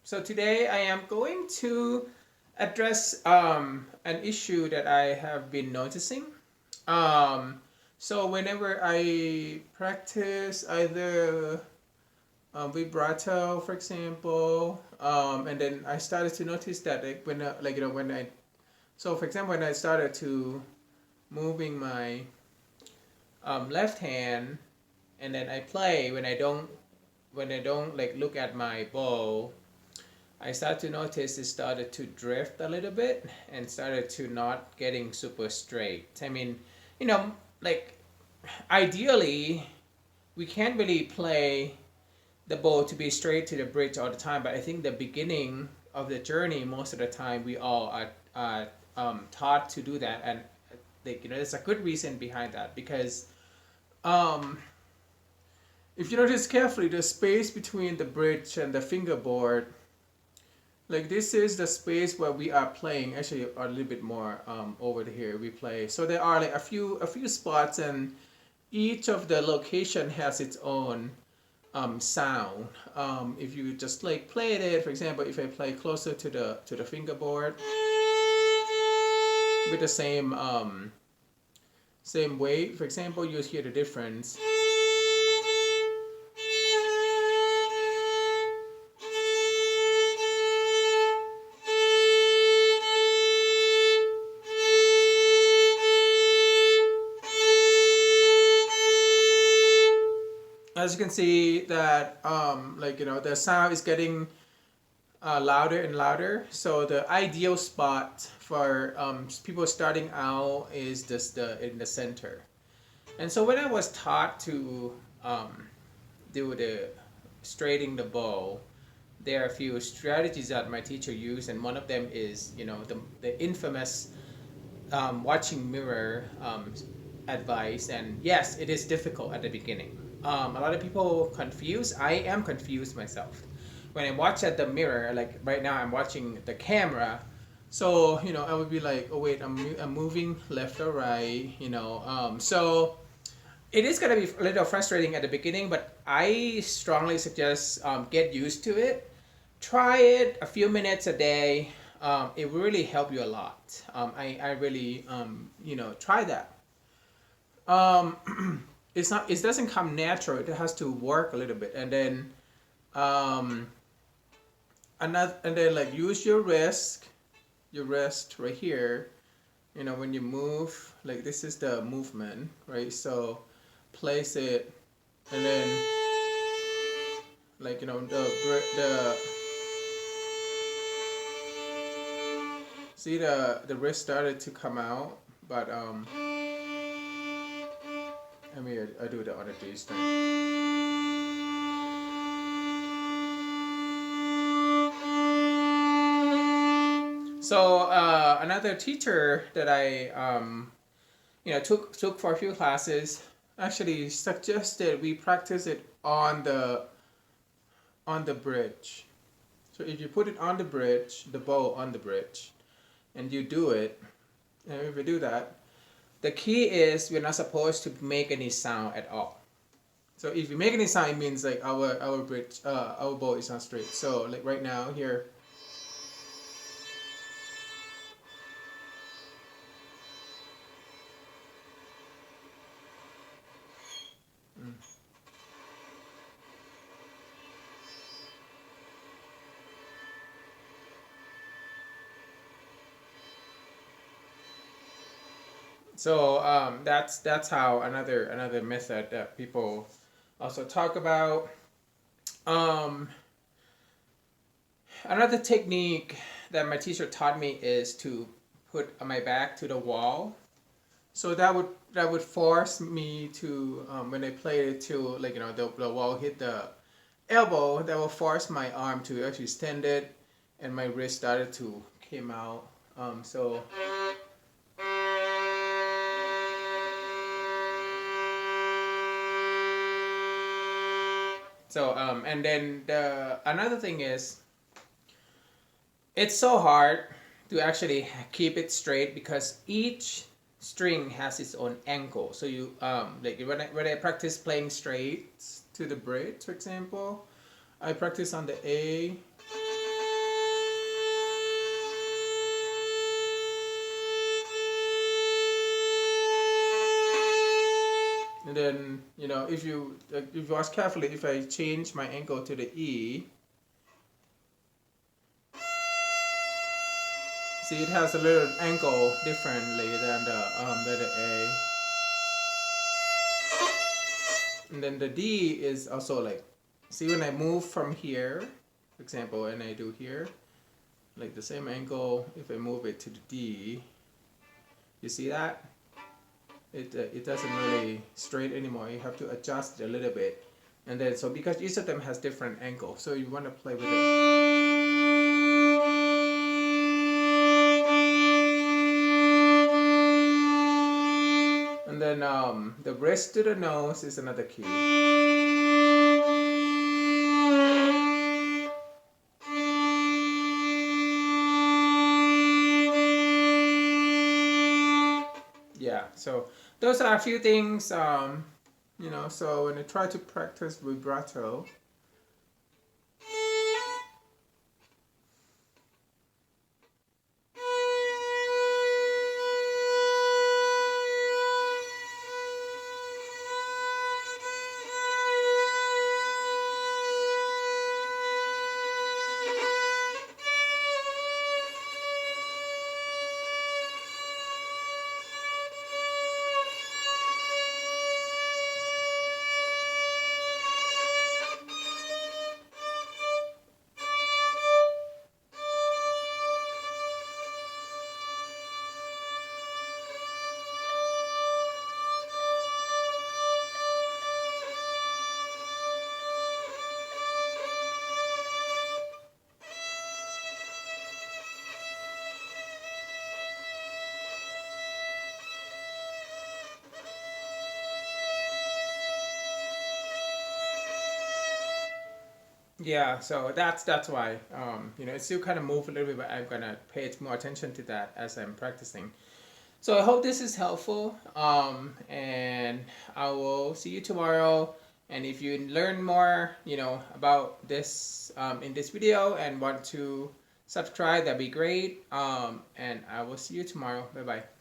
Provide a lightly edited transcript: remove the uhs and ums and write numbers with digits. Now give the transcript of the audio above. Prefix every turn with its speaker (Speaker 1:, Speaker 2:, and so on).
Speaker 1: So today I am going to address an issue that I have been noticing. Um, so whenever I practice either vibrato, for example, and then I started to notice that when I so for example when I started to moving my left hand and then I play when I don't like look at my bow. I started to notice it started to drift a little bit and started to not getting super straight. I mean, you know, like ideally we can't really play the bow to be straight to the bridge all the time, but I think the beginning of the journey, most of the time we all are taught to do that, and there's a good reason behind that because um, if you notice carefully, the space between the bridge and the fingerboard, like this is the space where we are playing. Actually, a little bit more over here we play. So there are like a few spots, and each of the location has its own sound. If you just like play it, for example, if I play closer to the fingerboard with the same weight, for example, you'll hear the difference. As you can see that the sound is getting louder and louder. So the ideal spot for people starting out is just in the center. And so when I was taught to do the straightening the bow, there are a few strategies that my teacher used, and one of them is the infamous watching mirror advice. And yes, it is difficult at the beginning. A lot of people confused. I am confused myself when I watch at the mirror. Like right now, I'm watching the camera. So I would be like, oh wait, I'm moving left or right. So it is gonna be a little frustrating at the beginning, but I strongly suggest get used to it. Try it a few minutes a day. It will really help you a lot. I really try that. It's not. It doesn't come natural. It has to work a little bit, and then um, like use your wrist right here. When you move, like this is the movement, right? So place it, and then like the see the wrist started to come out, but I mean I do the other D string. So another teacher that I took for a few classes actually suggested we practice it on the bridge. So if you put it on the bridge, the bow on the bridge, and you do it, and if you do that, the key is we're not supposed to make any sound at all. So if you make any sound, it means like our bridge, our bow is not straight. So like right now here. Mm. So that's how another method that people also talk about. Um, Another technique that my teacher taught me is to put my back to the wall. So that would force me to when I play it to the wall hit the elbow. That will force my arm to actually extend it, and my wrist started to came out. So. And then the another thing is it's so hard to actually keep it straight because each string has its own angle. So you like when I practice playing straight to the bridge, for example, I practice on the A, then if you watch carefully, if I change my angle to the E, see it has a little angle differently than the A. And then the D is also like, see when I move from here, for example, and I do here, like the same angle, if I move it to the D, you see that? It doesn't really straight anymore. You have to adjust it a little bit. And then, so because each of them has different angles, so you want to play with it. And then the bridge to the nose is another key. Yeah, so those are a few things, so when I try to practice vibrato, yeah, so that's why it still kind of move a little bit, but I'm gonna pay more attention to that as I'm practicing. So I hope this is helpful, and I will see you tomorrow. And if you learn more, about this in this video and want to subscribe, that'd be great. And I will see you tomorrow. Bye bye.